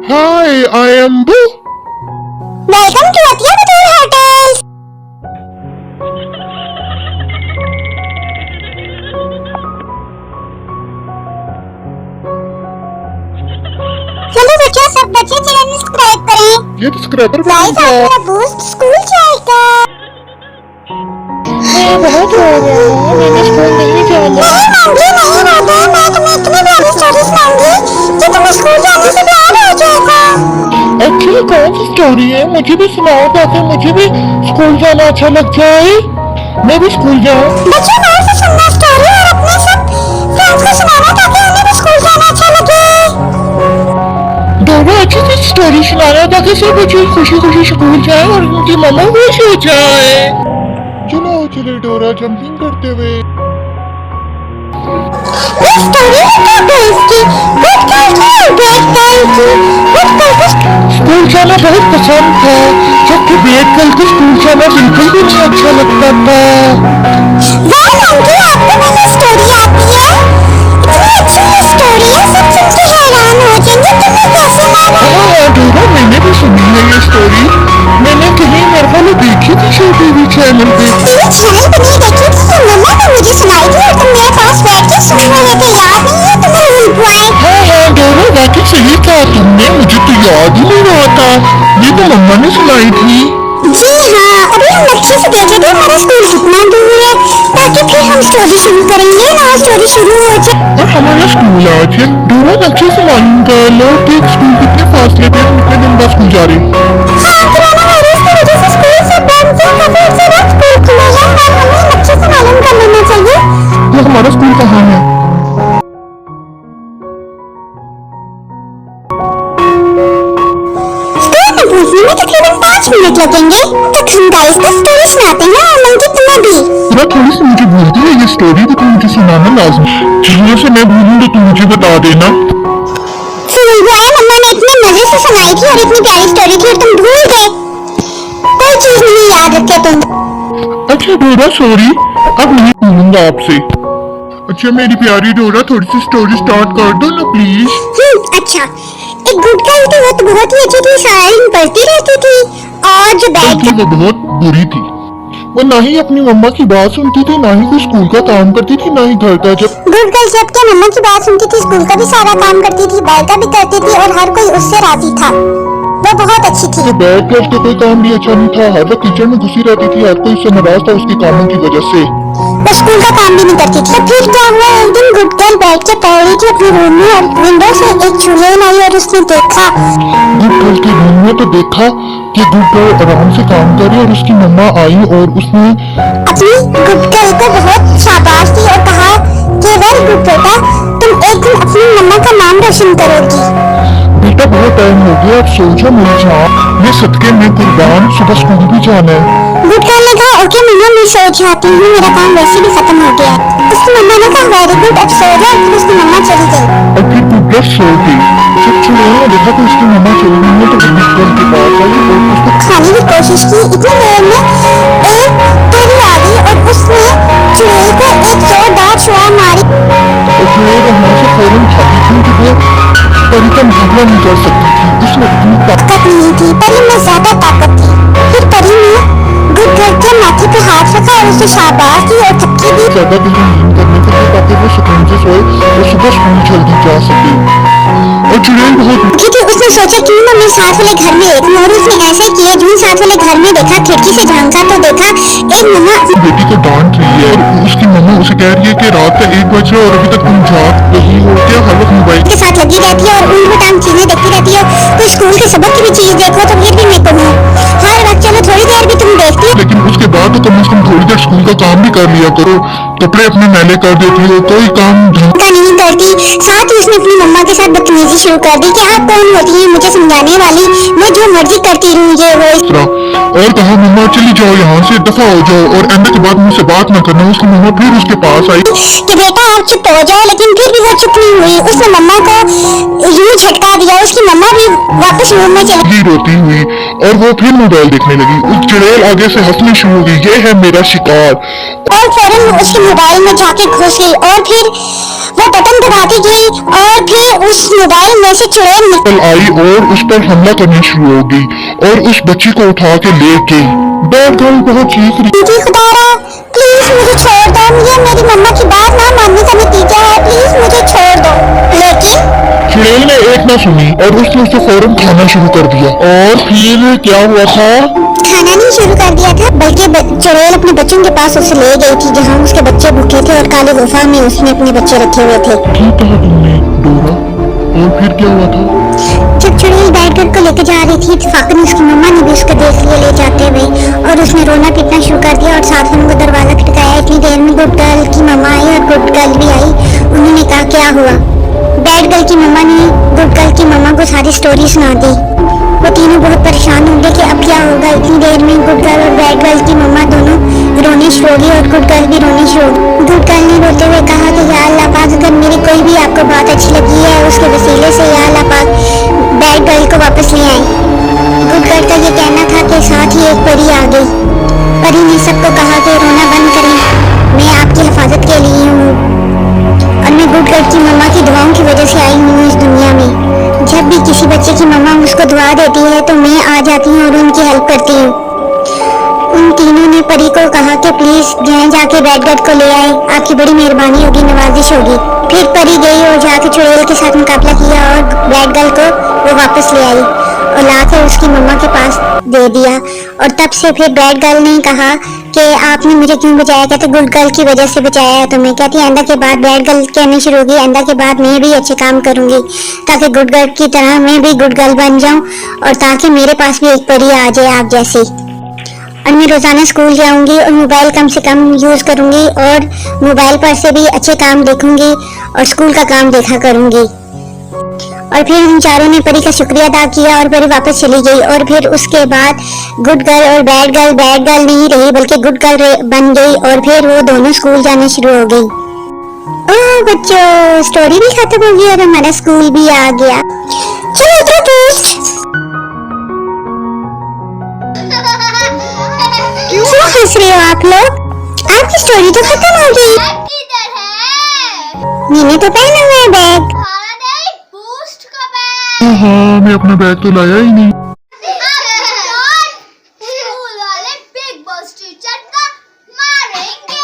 Hi, I am Boo. Welcome to अतिया बतूर hotels. चलो बच्चों, सब बच्चे चैनल सब्सक्राइब करें। ये तो स्क्रैपर गाइस, आपका बूस्ट स्कूल जाएगा। मैं बहुत हो रहा हूँ, मैंने स्कूल नहीं जाना। नहीं मांगी, नहीं रोते। मैं तुम्हें इतनी प्यारी स्टोरी सुनाऊंगी कि तुम्हें स्कूल जाने से प्यार हो जाएगा। एक्चुअली कौन सी स्टोरी है? मुझे भी सुनाओ ताकि मुझे भी स्कूल जाना अच्छा लग जाए, मैं भी स्कूल जाऊँ। बच्चों, गौर से सुनना स्टोरी और अपने सब फ्रेंड्स को सुनाना ताकि उन्हें भी स्कूल जाना अच्छा लगे। डोरा अच्छी सी स्टोरी सुनाना ताकि सब बच्चे खुशी खुशी स्कूल जाए और उनकी मम्मा खुश हो जाए। चलो चले डोरा जंपिंग करते हुए। स्टोरी है गर्ल्स की, गुड गर्ल की और बैड गर्ल की। गुड गर्ल को स्कूल जाना बहुत पसंद था, जबकि बैड गर्ल को स्कूल जाना बिल्कुल भी नहीं अच्छा लगता था। वाह मांगी, आपको मेरी स्टोरी आती है? इतनी अच्छी स्टोरी है, सब सुन के हैरान हो जाएंगे। तुम्हें कैसे लगा? हाँ डोरा, मैंने भी सुनी है ये स्टोरी। मैंने कहीं मेरे ख्याल देखी थी शायद टीवी चैनल पे। टीवी चैनल पे नहीं देखी थी, तो मम्मा ने मुझे सुनाई थी और तुम मेरे पास बैठ के सुन रहे थे। याद नहीं है तुम्हें भूल पाए? हाँ डोरा, वाकई सही कहा तुमने, मुझे तो याद ही नहीं रहा था। ये तो मम्मा ने सुनाई थी। जी हाँ, अभी हम अच्छे से देख रहे थे हमारा स्कूल कितना दूर है, ताकि फिर हम स्टोरी शुरू करेंगे ना। स्टोरी शुरू हो जाए। और हमारा स्कूल आज है। डोरा अच्छे से मालूम कर लो कि स्कूल कितने फासले पे हम कितने दिन बाद स्कूल जा रहे हैं। हाँ, कोरोना वायरस की वजह से स्कूल सब बंद थे, तो फिर से ना स्कूल खुलेगा और हमें अच्छे से मालूम कर लेना चाहिए। तो हमारा स्कूल कहाँ है? स्कूल में पहुंचने में तकरीबन 5 मिनट लगेंगे। तक हम गाइस को स्टोरी सुनाते हैं और मंकी तुम्हें भी। थोड़ा थोड़ी सी मुझे भूलती है ये स्टोरी, तो तुम मुझे सुनाना लाजमी। चीजों से मैं भूलूं तो तुम मुझे बता देना। भूल गए? मम्मा ने इतने मजे से सुनाई थी और इतनी प्यारी स्टोरी थी और तुम भूल गए। कोई चीज नहीं याद रखे तुम। अच्छा डोरा, सॉरी, अब नहीं भूलूंगा आपसे। अच्छा मेरी प्यारी डोरा, थोड़ी सी स्टोरी स्टार्ट कर दो ना प्लीज। अच्छा, एक गुड गर्ल थी, वो तो बहुत ही अच्छी थी, सारा दिन पढ़ती रहती थी। और जो बैड बल्कि वो बहुत बुरी थी। वो ना ही अपनी मम्मा की बात सुनती थी, ना ही कोई स्कूल का काम करती थी, ना ही घर का। जब गुड गर्ल जब क्या मम्मा की बात सुनती थी, स्कूल का भी सारा काम करती थी, बाहर का भी करती थी और हर कोई उससे राजी था। वो बहुत अच्छी थी। तो बैड गर्ल का कोई काम भी अच्छा नहीं था, हर वक्त किचन में घुसी रहती थी, हर कोई उससे नाराज था उसके कामों की वजह से। वो स्कूल का काम भी नहीं करती थी। तो फिर क्या हुआ, एक दिन गुड गर्ल बैठ के पढ़ रही थी अपने रूम में और विंडो से एक चुड़ैल आई और उसने देखा। गुड गर्ल के रूम में तो देखा कि गुड गर्ल आराम से काम कर रही है और उसकी मम्मा आई और उसने अपनी गुड गर्ल को बहुत शाबाश दी और कहा कि वेल गुड बेटा, तुम एक दिन अपनी मम्मा का नाम रोशन करोगी। बेटा बहुत टाइम हो गया, अब सो जा मेरी जान, मैं सदके में कुर्बान, सुबह स्कूल भी जाना है। गुड गर्ल ने कहा ओके मम्मा, मैं सो जाती हूँ, मेरा काम वैसे भी खत्म हो गया। उसकी मम्मा ने कहा वेरी गुड, अब सो जा। फिर उसकी मम्मा चली गई। और फिर गुड गर्ल सो गई। जब चुड़ैल ने देखा कि उसकी मम्मा चली गई है तो वो गुड गर्ल के पास आई और उसको खाने की कोशिश की। इतनी देर में एक परी आ गई और उसने चुड़ैल को एक जोरदार छुआ मारी। और चुड़ैल वहाँ से फौरन भागी क्योंकि वो परी का मुकाबला नहीं कर सकती थी, उसने इतनी ताकत नहीं थी, परी में ज्यादा ताकत थी। फिर परी ने गुड गर्ल के माथे पे हाथ रखा और उसे शाबाश दी और थपकी दी। ज्यादा देर नींद करने के लिए ताकि वो सुकून से सोए और सुबह स्कूल जल्दी जा सके। और चुड़ैल बहुत क्योंकि उसने सोचा क्यों ना मैं साथ वाले घर में देखूं, और उसने ऐसा किया। जो साथ वाले घर में देखा, खिड़की से झांका तो देखा एक मम्मा बेटी को डांट रही है और उसकी मम्मा उसे कह रही है कि रात का 1 बज रहा है और अभी तक तुम जाग रही हो क्या, हर वक्त मोबाइल के साथ लगी रहती है और उल्ट टांग चीजें देखती रहती है। तो स्कूल के सबक की भी चीज देखो तो फिर भी मैं कहूँ हर वक्त चलो थोड़ी देर भी तुम देखती हो। लेकिन उसके बाद तो कम से कम थोड़ी देर स्कूल का काम भी कर लिया करो, कपड़े अपने मैले कर देती हो, कोई काम ढंग का नहीं करती। साथ ही उसने अपनी मम्मा के साथ बदतमीजी शुरू कर दी कि आप कौन होती है मुझे समझाने वाली, मैं जो मर्जी करती रहूं ये वो। इस तरह। और कहा मम्मा चली जाओ यहाँ से, दफा हो जाओ, और एंड के बाद मुझसे बात न करना। उसकी मम्मा फिर उसके पास आई कि बेटा आप चुप हो जाओ, लेकिन फिर भी वो चुप नहीं हुई। उसने मम्मा को यूं झटका दिया, उसकी मम्मा भी वापस रूम में चली रोती हुई और वो फिर मोबाइल देखने लगी। उस चुड़ैल आगे से हंसनी शुरू हो गई, ये है मेरा शिकार। और फौरन उसके मोबाइल में जाके घुस गई और फिर वो बटन दबाती गई और फिर उस मोबाइल में से चुड़ैल कल आई और उस पर हमला करनी शुरू हो गई और उस बच्ची को उठा के ले गई। बैड गर्ल बहुत चीख रही। जी खुदारा प्लीज मुझे छोड़ दो, ये मेरी मम्मा की बात ना मानने का नतीजा है, प्लीज मुझे छोड़ दो। लेकिन चुड़ैल ने एक ना सुनी और उसने उसे फौरन खाना शुरू कर दिया। और फिर क्या हुआ था? खाना नहीं शुरू कर दिया था, बल्कि चुड़ैल अपने बच्चों के पास उसे ले गई थी जहाँ उसके बच्चे भूखे थे और काले गुफा में उसने अपने बच्चे रखे हुए थे। ठीक कहा तुमने डोरा। और फिर क्या हुआ था? जब चुड़ैल बैड गर्ल को लेकर जा रही थी, इत्तेफाकन उसकी मम्मा ने भी उसको देख लिया ले जाते हुए और उसने रोना पीटना शुरू कर दिया और साथ में उनको दरवाजा खटकाया। इतनी देर में गुड गर्ल की मम्मा आई और गुड गर्ल भी आई। उन्होंने कहा क्या हुआ? बैड गर्ल की मम्मा ने गुड गर्ल की मम्मा को सारी स्टोरी सुना दी। वो तीनों बहुत परेशान हो गए कि अब क्या होगा। इतनी देर में गुड गर्ल और बैड गर्ल की मम्मा दोनों रोने शुरू हो गई और गुड गर्ल भी रोने शुरू हो गई। गुड गर्ल ने रोते हुए कहा कि या अल्लाह पाक, अगर मेरी कोई भी आपको बात अच्छी लगी है उसके वसीले से या अल्लाह पाक बैड गर्ल को वापस ले आए। गुड गर्ल का ये कहना था कि साथ ही एक परी आ गई। परी ने सबको कहा कि रोना बंद करें, मैं आपकी हिफाजत के लिए हूँ और मैं गुड गर्ल की मम्मा की दुआओं की वजह से आई हूँ इस दुनिया में। जब भी किसी बच्चे की मम्मा उसको दुआ देती है तो मैं आ जाती हूँ और उनकी हेल्प करती हूँ। उन तीनों ने परी को कहा कि प्लीज जाके बैड गर्ल को ले आए, आपकी बड़ी मेहरबानी होगी, नवाजिश होगी। फिर परी गई और जाके चुड़ैल के साथ मुकाबला किया और बैड गर्ल को वो वापस ले आई और लाकर उसकी मम्मा के पास दे दिया। और तब से फिर बैड गर्ल ने कहा कि आपने मुझे क्यों बचाया? कहते गुड गर्ल की वजह से बचाया है तुम्हें। कहती आइंदा के बाद बैड गर्ल कहनी शुरू होगी, आइंदा के बाद मैं भी अच्छे काम करूंगी ताकि गुड गर्ल की तरह मैं भी गुड गर्ल बन जाऊं और ताकि मेरे पास भी एक परी आ जाए आप जैसी। और मैं रोजाना स्कूल जाऊंगी और मोबाइल कम से कम यूज करूंगी और मोबाइल पर से भी अच्छे काम देखूंगी और स्कूल का काम देखा करूंगी। और फिर उन चारों ने परी का शुक्रिया अदा किया और परी वापस चली गई। और फिर उसके बाद गुड गर्ल और बैड गर्ल नहीं रही बल्कि गुड गर्ल बन गई और फिर वो दोनों स्कूल जाने शुरू हो गई। ओह बच्चों, स्टोरी भी खत्म हो गई और हमारा स्कूल भी आ गया। चलो उतरो पोस्ट। क्यों हंस रहे हो आप लोग? आपकी स्टोरी तो खत्म हो गई। मैंने तो पहना हुआ है बैग। हाँ, मैं अपना बैग तो लाया ही नहीं। स्कूल वाले बिग बॉस टीचर का मारेंगे।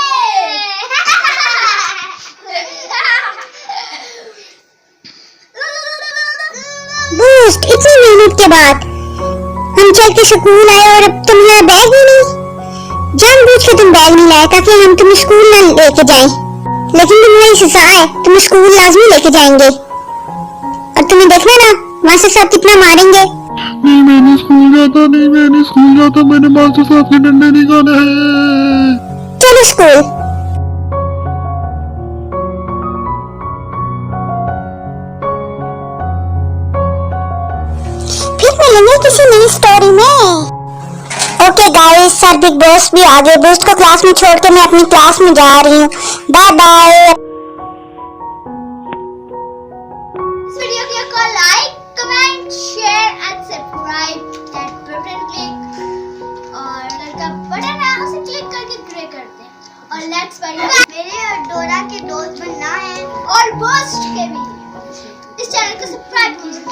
बूस्ट, इतनी मेहनत के बाद हम चल के स्कूल आए और अब तुम यहाँ बैग ही नहीं। जानबूझ के तुम बैग नहीं लाए ताकि हम तुम्हें स्कूल न लेके जाएं। लेकिन तुम्हारी सजा है, तुम्हें स्कूल लाजमी लेके जाएंगे और तुम्हें देखना ना मास्टर साहब कितना मारेंगे। नहीं, मैंने स्कूल जाता, मैंने मास्टर साहब के डंडे नहीं खाने हैं। चलो स्कूल। फिर मिलेंगे किसी नई स्टोरी में। Okay guys, sir big boss भी आ गए। बूस्ट को क्लास में छोड़ के मैं अपनी क्लास में जा रही हूँ। Bye bye. इस वीडियो को like, comment, share and subscribe that button click और का बटन है उसे क्लिक करके ग्रे करते हैं। और लेट्स मेरे और डोरा के दोस्त बनना है और बूस्ट के भी। इस चैनल को सब्सक्राइब कीजिए।